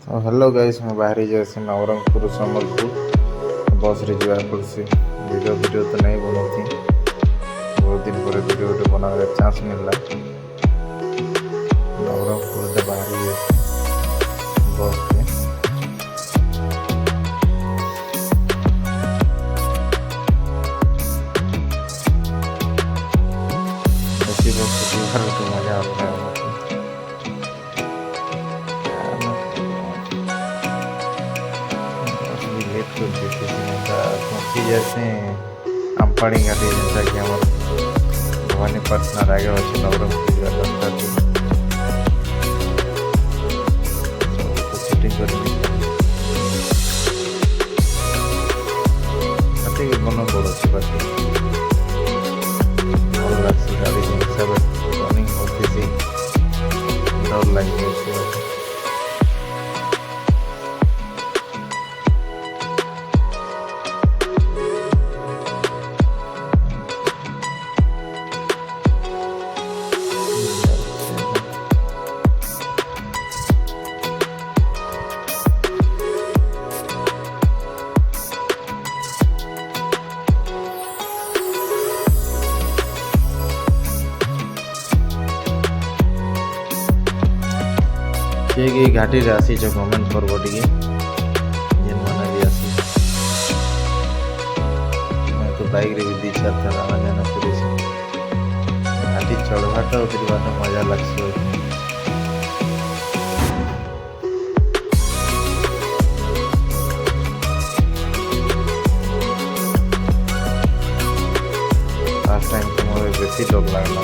तो hello guys मैं बाहरी जैसे नवरंगपुर सम्बलपुर बस रे ଯିବାକୁ ପଡ଼ୁଛି वीडियो तो नहीं बनाती बहुत दिन पर वीडियो बनाने चांस मिलला नवरंगपुर से बाहरी जैसे बस रे ऐसी बस से ଯିବାର तो मजा आता है लेट कर देते पहुँची जैसे आमपाड़ी घाटी जैसा कि हमारे भवानीपाटना आगे अच्छे नवरंगपुर रास्ता शूटिंग करनी हाथी मन पड़ोसी बाकी भल लगे गाड़ी हिसाब रनिंग होती डर लगे किए घाटी आसी कमेंट करब टे जेन मैंने भी आसी मैं तो बाइक रे भी दी चार थर आना जाना कर घाटी चढ़वाटा उतरवाटा मजा लगस फास्ट टाइम तो मोर बेसी डर लगला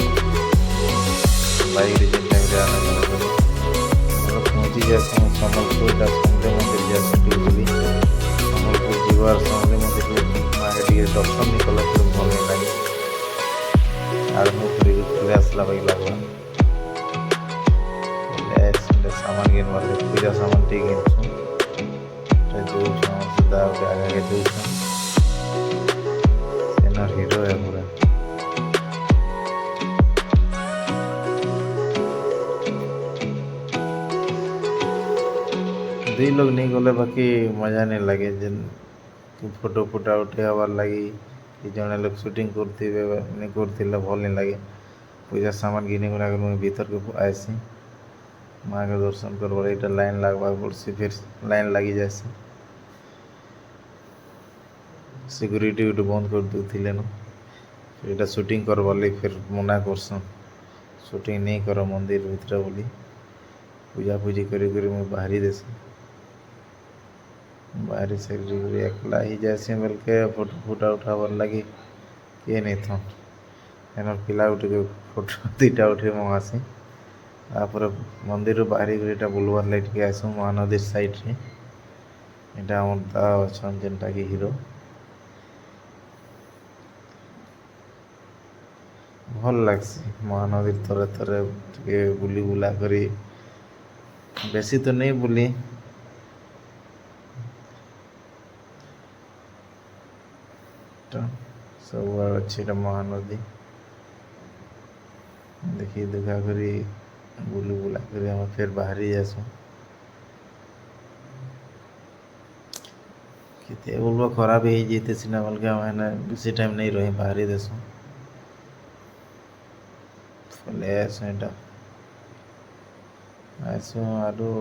बाइक रे जेन टाइम रे आना जाना कर पहुँची जाए सम्बलपुर समले मंदिर जाए बोली सम्बलपुर जीवार समले मंदिर आगे टे दर्शन नहीं कला फिर भल नहीं लगे आरम्भ कर आसला बाई लगला सामान गिन वाले पूजा सामान टे गिनसु सीधा आगे दूसरा हिरो है पूरा दुई लोग नहीं गले बाकी मजा नहीं लगे जेन फोटो फुटा उठे हबार लगी कि जड़े लोग शूटिंग करते नहीं करते भल नहीं लगे पूजा सामान घिनी गुना मुझे भीतर को आसी माँ के दर्शन कर ये लाइन लगवा पड़सी फिर लाइन लगी जाए सिक्यूरीटी गोटे बंद कर दूसरे न फिर शूटिंग करवार लगे फिर मना करसन शूटिंग नहीं कर मंदिर भीतर बोली पूजा पूजी करी मुझे बाहरी देसी बाहरी से एकला ही जैसे बोल के फोटो फुटा उठाबार लगे किए नहीं थन एन पिला उठे फोटो दुईटा उठे मंगासी तापर मंदिर बाहरी कर बुलवार लगे आसू महानदी साइड रे यहाँ आम दा अच्छा जेनटा कि हिरो भल लगसी महानदी थरे थरे टे बुली बुला करी बेसी तो नहीं बुली सब अच्छी महानदी देखी दुखा करी बुली बुला करी हम फिर बाहरी जासु किते बोलबो खराब ही जीते सिना बोल के मैंने बेसी टाइम नहीं रही बाहरी देसु फले आसु आसु आरो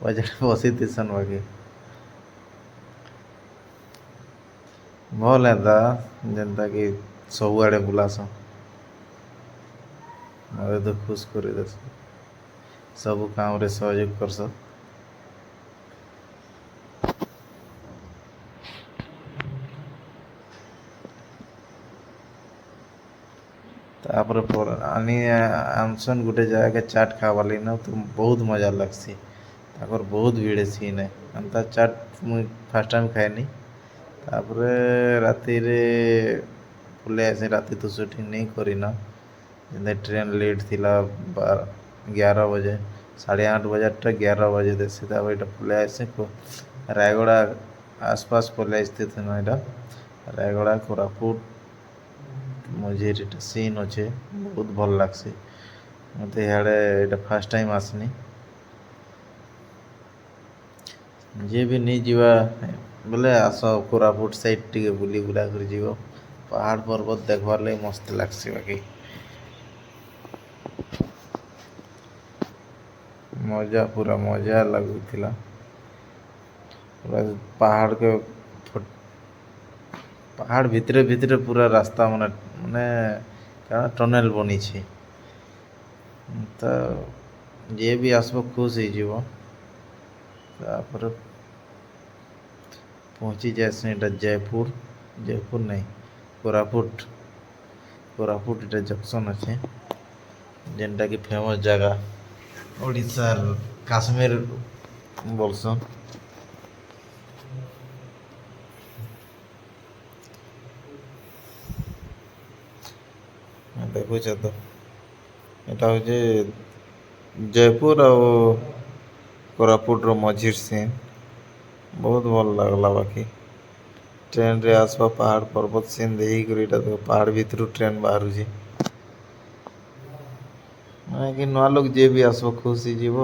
बजट बसी तीसन बाकी भल है जेनता कि सब आड़े बुलास मत तो खुश कर देस सब काम रे सहयोग करस तापर आनसन गोटे जगह के चाट खावा लगी ना तो बहुत मजा लगसी ताकर बहुत भीड़ सीन है अंता चाट मुझे फास्ट टाइम खाएनी तापर राति रे पले आसे राति तो शूटिंग नहीं करी ना जिंदे ट्रेन लेट थिला 11 बजे 8:30 बजे 11 बजे दे सीधा वही पले आसे को रायगड़ा आसपास पले आसते थे ना रायगड़ा कोरापुट ମଝିରେ ଏଇଟା ସିନ୍ ଅଛେ ବହୁତ ଭଲ ଲାଗ୍ସି ମୋତେ ଇଆଡ଼େ ଏଇଟା ଫାର୍ଷ୍ଟ ଟାଇମ୍ ଆସିନି ଯିଏ ବି ନେଇ ଯିବା ବୋଲେ ଆସ କୋରାପୁଟ ସାଇଡ଼୍ ଟିକେ ବୁଲି ବୁଲା କରି ଯିବ ପାହାଡ଼ ପର୍ବତ ଦେଖବାର୍ ଲାଗି ମସ୍ତ ଲାଗ୍ସି ବାକି ମଜା ପୁରା ମଜା ଲାଗୁଥିଲା ପୁରା ପାହାଡ଼କେ ପାହାଡ଼ ଭିତରେ ଭିତରେ ପୁରା ରାସ୍ତା ମାନେ କାଣା ଟନେଲ୍ ବନିଛି ତ ଯିଏ ବି ଆସିବ ଖୁସ୍ ହେଇଯିବ ତାପରେ ପହଞ୍ଚି ଯାଏସି ଏଇଟା ଜୟପୁର ନାଇଁ କୋରାପୁଟ ଏଇଟା ଜଙ୍କସନ୍ ଅଛେ ଯେନ୍ଟାକି ଫେମସ୍ ଜାଗା ଓଡ଼ିଶାର କାଶ୍ମୀର ବୋଲସନ୍ ଦେଖୁଛ ତ ଏଇଟା ହଉଛି ଜୟପୁର ଆଉ କୋରାପୁଟର ମଝିର ସିନ୍ ବହୁତ ଭଲ ଲାଗ୍ଲା ବାକି ଟ୍ରେନ୍ରେ ଆସବା ପାହାଡ଼ ପର୍ବତ ସିନ୍ ଦେଇକରି ଏଇଟା ତ ପାହାଡ଼ ଭିତରୁ ଟ୍ରେନ୍ ବାହାରୁଛି କି ନୂଆ ଲୋକ ଯିଏ ବି ଆସିବ ଖୁସି ଯିବ